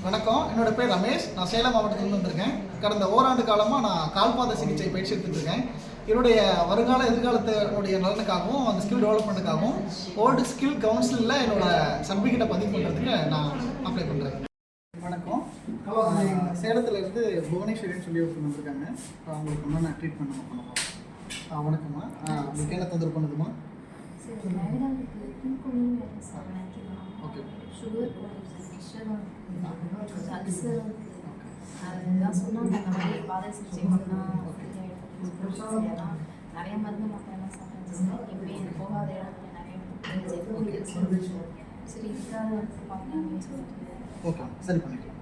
வணக்கம், என்னோட பேர் ரமேஷ். நான் சேலம் மாவட்டத்திலிருந்து வந்திருக்கேன். கடந்த ஓராண்டு காலமாக நான் கால்பாத சிகிச்சை பயிற்சி எடுத்துகிட்டு என்னுடைய வருங்கால எதிர்காலத்தினுடைய நலனுக்காகவும் அந்த ஸ்கில் டெவலப்மெண்ட்டுக்காகவும் வேர்ல்டு ஸ்கில் கவுன்சிலில் என்னோட சர்டிஃபிகேட்டை பதிவு பண்ணுறதுக்கு நான் அப்ளை பண்ணுறேன். வணக்கம், சேலத்துலேருந்து புவனேஸ்வரின்னு சொல்லி ஒருத்தர் வந்திருக்காங்க. அவங்களுக்கு முன்னாடி நான் ட்ரீட்மெண்ட் நம்ம பண்ணுவோம். வணக்கம்மா, உங்களுக்கு என்ன தொந்தரவு பண்ணுதுமா? ஓகே, சுகர் அல்சர் அதுதான் சொன்னாங்க. இந்த மாதிரி பாதை சிகிச்சை பண்ணால் நிறைய மருந்து மாத்திரம் சாப்பிட்டேன். எப்பயும் எனக்கு போகாத இடத்துல நிறைய சரி இதுக்காக பார்க்கலாம் அப்படின்னு சொல்லிட்டு ஓகே சரி பண்ணிக்கலாம்.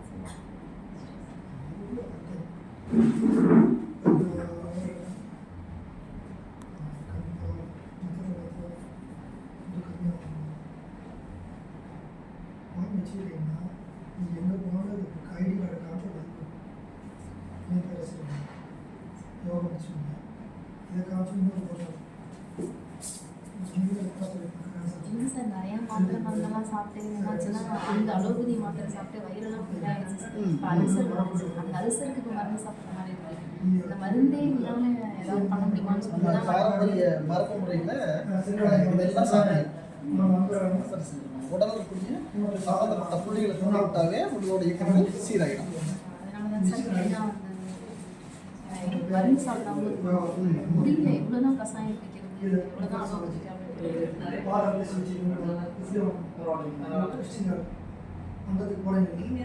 வச்சுக்கிட்டிங்கன்னா நீங்கள் எங்கே போனாலும் ஐடி கார்டு காமிச்சு யோகம் வச்சுக்கோங்க. இதை காமிச்சு இன்னொரு போட்டோம் இல்லை சார். நிறையா மாத்திரை மருந்தெல்லாம் சாப்பிட்டு என்னாச்சுன்னா அந்த அலோபதி மாத்திரை சாப்பிட்டு வயிறெல்லாம் ஃபுல்லாகிடுச்சு. இப்போ அல்சர் அந்த அல்சருக்கு இப்போ மருந்து சாப்பிட்ற மாதிரி இருக்குது. இந்த மருந்தே இல்லாமல் ஏதாவது பண்ண முடியுமான்னு சொல்லி தான் மரபு முறையில் உடல் இருக்கக்கூடிய சம்பந்தப்பட்ட புள்ளிகளை கொண்டு விட்டாவே உங்களோட இயக்கங்கள் சீராயிடும். அதனால தான் சார் மருந்து சாப்பிட்டாங்க முடியல. எவ்வளோதான் கஷாயம் பிடிக்கிறது, எவ்வளோதான் அலோபதி அந்ததுக்கு போனீங்க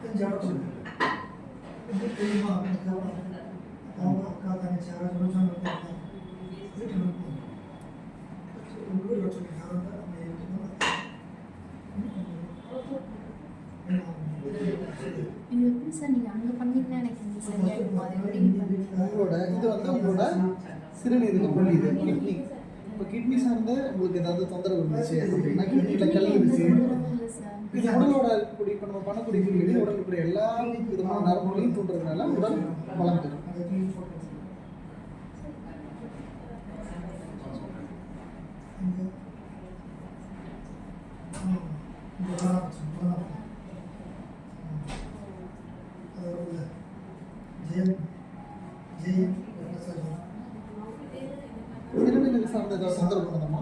கொஞ்சம் தெரியுமா அவங்க அக்கா தங்கச்சி யாராவது சொன்னாங்க வீட்டில் ஊர் வச்சுருக்காங்க. இது எப்படி சார் நீங்கள் அங்கே பண்ணீங்கன்னா எனக்கு இந்த சரியாயிடும்? அது எப்படி உங்களோட இது வந்து உங்களோட சிறுநீருக்கு கொல்லி இது கிட்னி. இப்போ கிட்னி சார்ந்த உங்களுக்கு ஏதாவது தொந்தரவு இருந்துச்சு அப்படின்னா கிட்னியில் கல் இருந்துச்சு, இது உடலோட இருக்கக்கூடிய இப்போ நம்ம பண்ணக்கூடிய கிட்னி உடல் இருக்கக்கூடிய எல்லா விதமான நரம்புகளையும் தூண்டுறதுனால உடல் வளம் பெறும். சிறுநீர் சார்ந்த ஏதாவது தொந்தரவு பண்ணுதமா?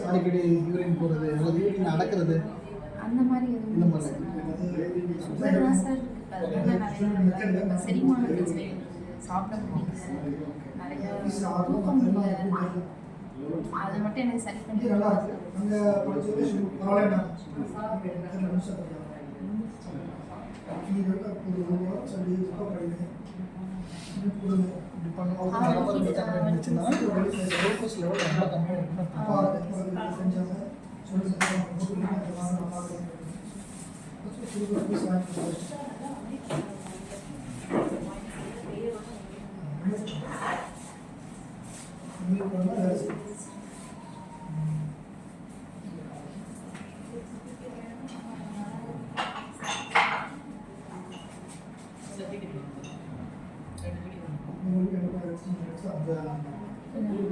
அடிக்கடி யூரின் போகிறது அல்லது யூரின் அடக்கிறது அந்த மாதிரி இந்த மாதிரி சுகர் தான் சார் நிறைய செரிமான பிரச்சனை சாப்பிட முடியல, நிறைய தூக்கம் முடியல. அதை மட்டும் எனக்கு சரி பண்ணி இப்படி பண்ணும்போது நரம்பு தன்மை இருந்துச்சுன்னா குளுக்கோஸ் லெவல் ரொம்ப கம்மியாக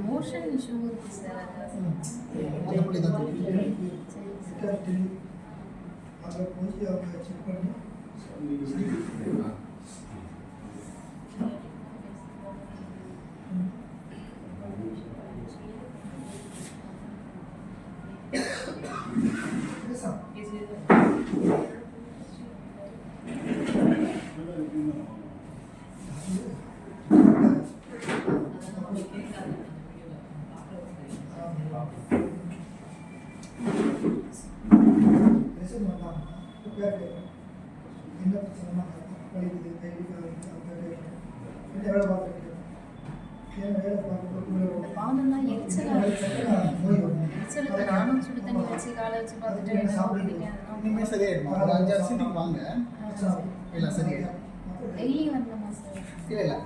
மோஷன் இஷ்யூ இருக்குது சார். மற்றபடி தான் அதை கொஞ்சம் அவங்க செக் பண்ணி என்ன பிரச்சனை படிக்குது கைவிக்காது வேலை பார்த்துருக்கு. ஏன் வேலை பார்க்க பாதம்லாம் எரிச்சலுக்கு நானும் சுடு தண்ணி வச்சு காலை வச்சு பார்த்துட்டு இனிமேல் சரியாயிடும். ஒரு 5-6 சீட்டுக்கு வாங்க, இல்லை சரியாயிடும். டெய்லி வரணுமா சார்? இல்லை இல்லை,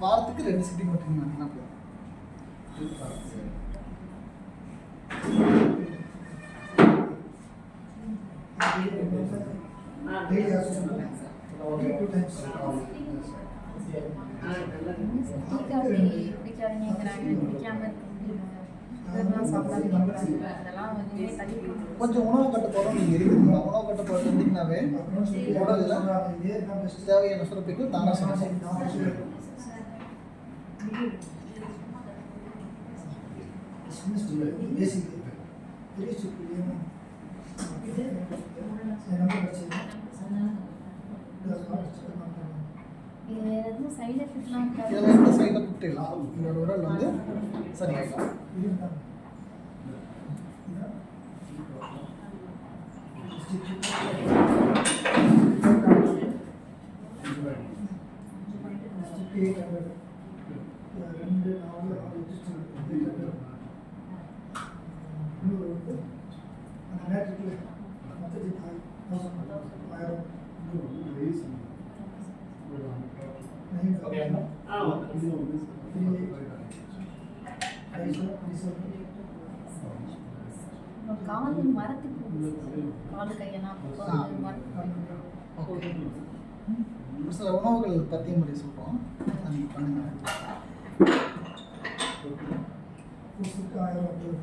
வாரத்துக்கு 2 சிட்டிங் மட்டும் வாங்கினா போதும். டீ காஃபி குடிக்காதீங்கிறாங்க, குடிக்காம இருக்க முடியல. இதெல்லாம் சாப்பிடாம இருக்கிறாங்க. அதெல்லாம் வந்து தவிர்க்கணும். கொஞ்சம் உணவு கட்டுப்பாடும் நீங்கள் இருக்குதுங்களா? உணவு கட்டுப்பாடு இருந்தீங்கன்னாவே உடலில் இதே தான் பெஸ்ட். தேவையான சுரப்பிகள் தானாக சுரக்கும். பேசிக் பெரிய சுப்பியும் ரொம்ப பிரச்சனை. இது வேற எதுவும் சைடு எஃபெக்ட்லாம் இருக்காது. இதில் எந்த சைடில் எஃபெக்ட் இல்லை. உங்களோட உடல் வந்து சரியாயிடும். இதுதான் ரெண்டு நாலு ஆறு இன்னொரு வந்து அந்த நேரத்துக்கு மொத்தத்துக்கு 1000 கால் மரத்துக்கு கால் கையெல்லாம் மரத்துக்கு ஓகே. ஒரு சில உணவுகள் பற்றி முறை சொல்கிறோம். அதை நீங்கள் பண்ணுங்கள். புதுசுக்கு 1000